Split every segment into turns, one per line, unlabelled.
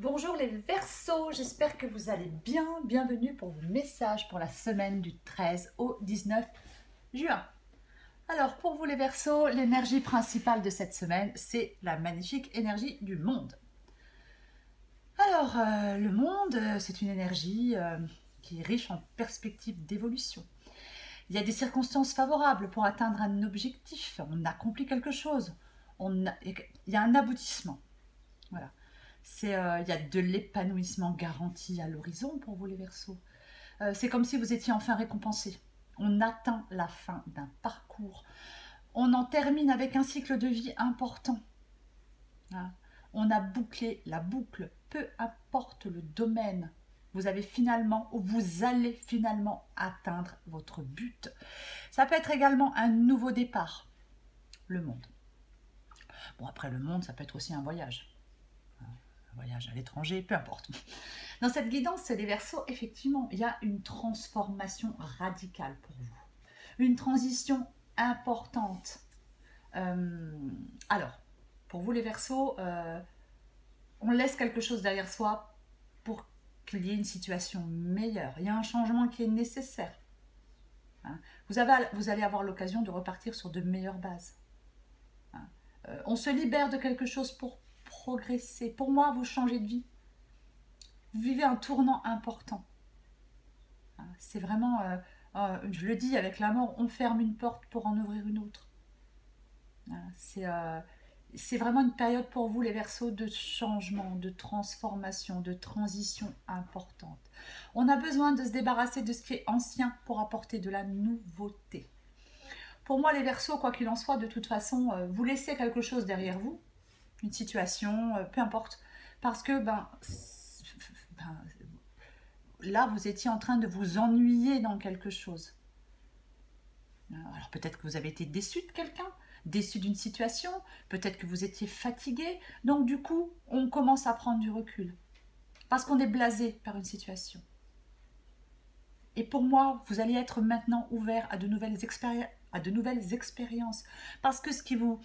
Bonjour les Verseaux, j'espère que vous allez bien. Bienvenue pour vos messages pour la semaine du 13 au 19 juin. Alors pour vous les Verseaux, l'énergie principale de cette semaine, c'est la magnifique énergie du monde. Alors le monde, c'est une énergie qui est riche en perspectives d'évolution. Il y a des circonstances favorables pour atteindre un objectif, on accomplit quelque chose, il y a un aboutissement. Voilà. Il y a de l'épanouissement garanti à l'horizon pour vous les Verseaux. C'est comme si vous étiez enfin récompensé. On atteint la fin d'un parcours. On en termine avec un cycle de vie important. Hein. On a bouclé la boucle, peu importe le domaine. Vous allez finalement atteindre votre but. Ça peut être également un nouveau départ. Le monde. Bon, après le monde, ça peut être aussi un voyage. Un voyage à l'étranger, peu importe. Dans cette guidance, les Verseaux, effectivement, il y a une transformation radicale pour vous. Une transition importante. Alors, pour vous les Verseaux, on laisse quelque chose derrière soi pour qu'il y ait une situation meilleure. Il y a un changement qui est nécessaire. Hein. Vous allez avoir l'occasion de repartir sur de meilleures bases. Hein. On se libère de quelque chose pour progresser. Pour moi, vous changez de vie. Vous vivez un tournant important. C'est vraiment, je le dis avec la mort, on ferme une porte pour en ouvrir une autre. C'est vraiment une période pour vous, les Verseaux, de changement, de transformation, de transition importante. On a besoin de se débarrasser de ce qui est ancien pour apporter de la nouveauté. Pour moi, les Verseaux, quoi qu'il en soit, de toute façon, vous laissez quelque chose derrière vous, une situation, peu importe, parce que là, vous étiez en train de vous ennuyer dans quelque chose. Alors peut-être que vous avez été déçu de quelqu'un, déçu d'une situation, peut-être que vous étiez fatigué. Donc du coup, on commence à prendre du recul. Parce qu'on est blasé par une situation. Et pour moi, vous allez être maintenant ouvert à de nouvelles expériences. Parce que ce qui vous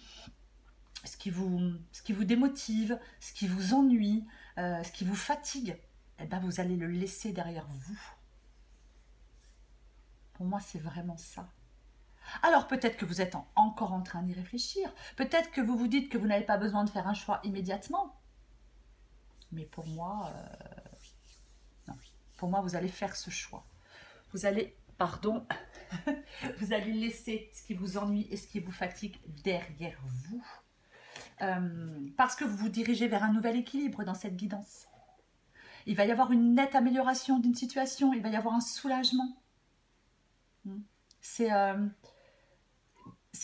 démotive, ce qui vous ennuie, ce qui vous fatigue, eh ben vous allez le laisser derrière vous. Pour moi, c'est vraiment ça. Alors peut-être que vous êtes encore en train d'y réfléchir. Peut-être que vous vous dites que vous n'avez pas besoin de faire un choix immédiatement. Mais pour moi, non. Pour moi, vous allez faire ce choix. Vous allez laisser ce qui vous ennuie et ce qui vous fatigue derrière vous. Parce que vous vous dirigez vers un nouvel équilibre dans cette guidance. Il va y avoir une nette amélioration d'une situation, il va y avoir un soulagement. C'est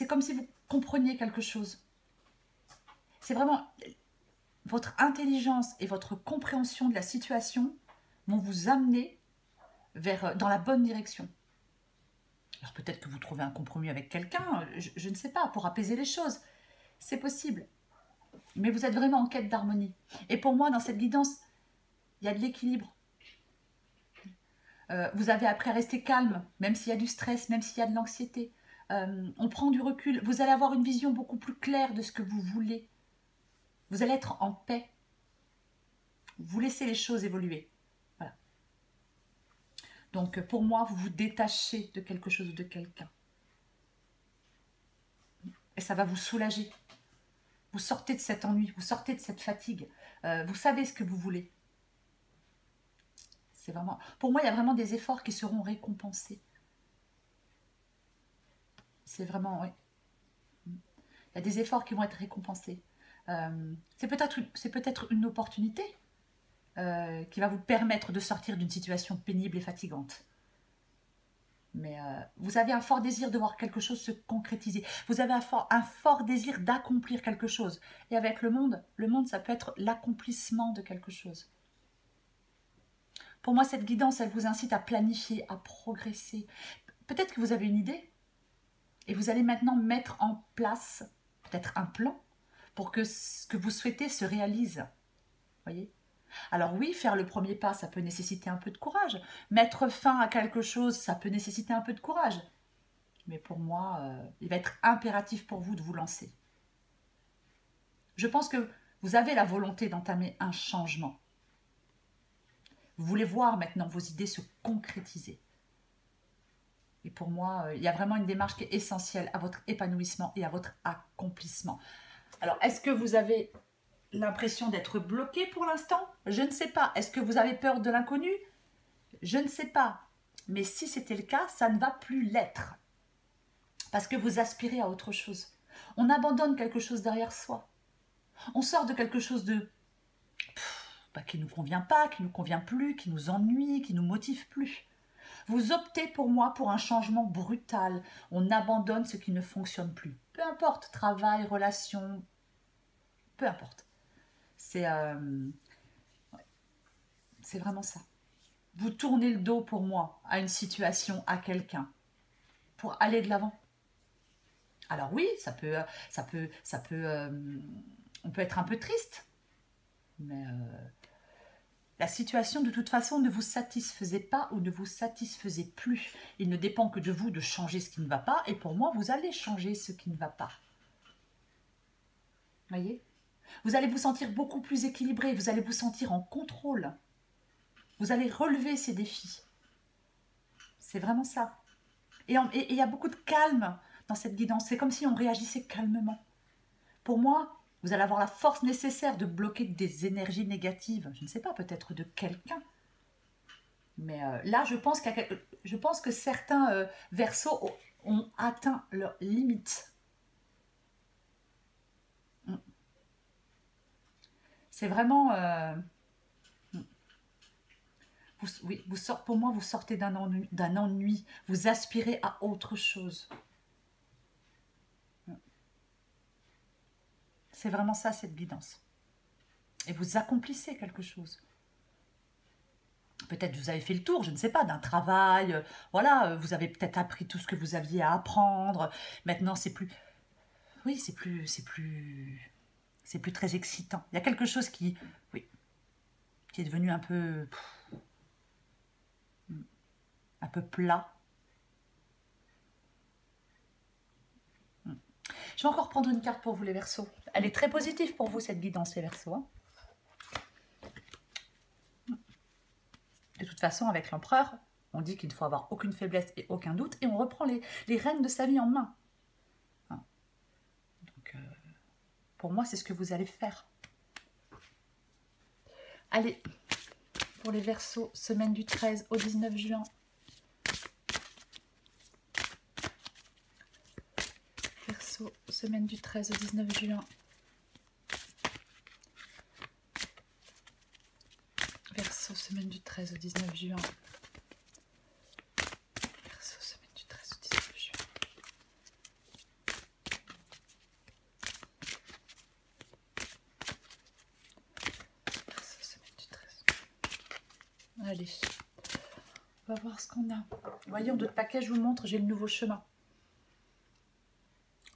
comme si vous compreniez quelque chose. C'est vraiment votre intelligence et votre compréhension de la situation vont vous amener dans la bonne direction. Alors peut-être que vous trouvez un compromis avec quelqu'un, je ne sais pas, pour apaiser les choses. C'est possible. Mais vous êtes vraiment en quête d'harmonie. Et pour moi, dans cette guidance, il y a de l'équilibre. Vous avez appris à rester calme, même s'il y a du stress, même s'il y a de l'anxiété. On prend du recul. Vous allez avoir une vision beaucoup plus claire de ce que vous voulez. Vous allez être en paix. Vous laissez les choses évoluer. Voilà. Donc pour moi, vous vous détachez de quelque chose ou de quelqu'un. Et ça va vous soulager. Vous sortez de cet ennui, vous sortez de cette fatigue. Vous savez ce que vous voulez. C'est vraiment... Pour moi, il y a vraiment des efforts qui seront récompensés. C'est vraiment... Oui. Il y a des efforts qui vont être récompensés. C'est peut-être une opportunité qui va vous permettre de sortir d'une situation pénible et fatigante. Mais vous avez un fort désir de voir quelque chose se concrétiser. Vous avez un fort désir d'accomplir quelque chose. Et avec le monde, ça peut être l'accomplissement de quelque chose. Pour moi, cette guidance, elle vous incite à planifier, à progresser. Peut-être que vous avez une idée et vous allez maintenant mettre en place peut-être un plan pour que ce que vous souhaitez se réalise. Voyez ? Alors oui, faire le premier pas, ça peut nécessiter un peu de courage. Mettre fin à quelque chose, ça peut nécessiter un peu de courage. Mais pour moi, il va être impératif pour vous de vous lancer. Je pense que vous avez la volonté d'entamer un changement. Vous voulez voir maintenant vos idées se concrétiser. Et pour moi, il y a vraiment une démarche qui est essentielle à votre épanouissement et à votre accomplissement. Alors, est-ce que vous avez l'impression d'être bloqué pour l'instant? Je ne sais pas. Est-ce que vous avez peur de l'inconnu? Je ne sais pas. Mais si c'était le cas, ça ne va plus l'être. Parce que vous aspirez à autre chose. On abandonne quelque chose derrière soi. On sort de quelque chose de qui ne nous convient pas, qui ne nous convient plus, qui nous ennuie, qui ne nous motive plus. Vous optez pour moi pour un changement brutal. On abandonne ce qui ne fonctionne plus. Peu importe, travail, relation, peu importe. C'est vraiment ça. Vous tournez le dos pour moi à une situation, à quelqu'un, pour aller de l'avant. Alors oui, on peut être un peu triste, mais la situation de toute façon ne vous satisfaisait pas ou ne vous satisfaisait plus. Il ne dépend que de vous de changer ce qui ne va pas, et pour moi, vous allez changer ce qui ne va pas. Voyez? Vous allez vous sentir beaucoup plus équilibré, vous allez vous sentir en contrôle. Vous allez relever ces défis. C'est vraiment ça. Et il y a beaucoup de calme dans cette guidance. C'est comme si on réagissait calmement. Pour moi, vous allez avoir la force nécessaire de bloquer des énergies négatives. Je ne sais pas, peut-être de quelqu'un. Mais là, je pense que certains Verseaux ont atteint leurs limites. C'est vraiment... pour moi, vous sortez d'un ennui. Vous aspirez à autre chose. C'est vraiment ça, cette guidance. Et vous accomplissez quelque chose. Peut-être vous avez fait le tour, je ne sais pas, d'un travail. Voilà, vous avez peut-être appris tout ce que vous aviez à apprendre. Maintenant, c'est plus... Oui, c'est plus très excitant. Il y a quelque chose qui est devenu un peu plat. Je vais encore prendre une carte pour vous, les Verseaux. Elle est très positive pour vous, cette guidance, les Verseaux. Hein. De toute façon, avec l'empereur, on dit qu'il ne faut avoir aucune faiblesse et aucun doute, et on reprend les rênes de sa vie en main. Hein. Donc, pour moi, c'est ce que vous allez faire. Allez, pour les Verseaux, semaine du 13 au 19 juin. Verseau, semaine du 13 au 19 juin. Verseau, semaine du 13 au 19 juin. Verseau, semaine du 13 au 19 juin. Verseau, semaine du 13. Allez, on va voir ce qu'on a. Voyons, d'autres paquets, je vous montre, j'ai le nouveau chemin.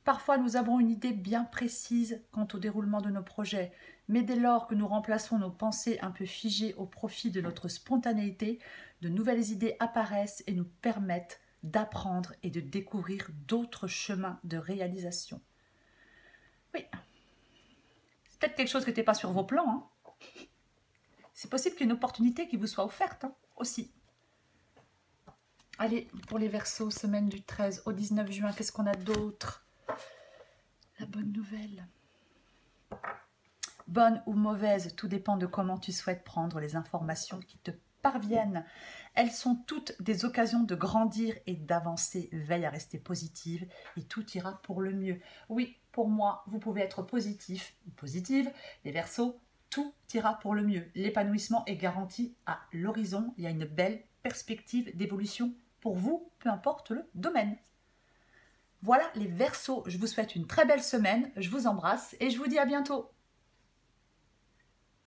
Parfois, nous avons une idée bien précise quant au déroulement de nos projets, mais dès lors que nous remplaçons nos pensées un peu figées au profit de notre spontanéité, de nouvelles idées apparaissent et nous permettent d'apprendre et de découvrir d'autres chemins de réalisation. Oui, c'est peut-être quelque chose qui n'était pas sur vos plans. Hein. C'est possible qu'il y ait une opportunité qui vous soit offerte aussi. Allez, pour les Verseaux, semaine du 13 au 19 juin, qu'est-ce qu'on a d'autre ? La bonne nouvelle. Bonne ou mauvaise, tout dépend de comment tu souhaites prendre les informations qui te parviennent. Elles sont toutes des occasions de grandir et d'avancer. Veille à rester positive et tout ira pour le mieux. Oui, pour moi, vous pouvez être positif ou positive. Les Verseaux, tout ira pour le mieux. L'épanouissement est garanti à l'horizon. Il y a une belle perspective d'évolution pour vous, peu importe le domaine. Voilà les Verseaux, je vous souhaite une très belle semaine, je vous embrasse et je vous dis à bientôt.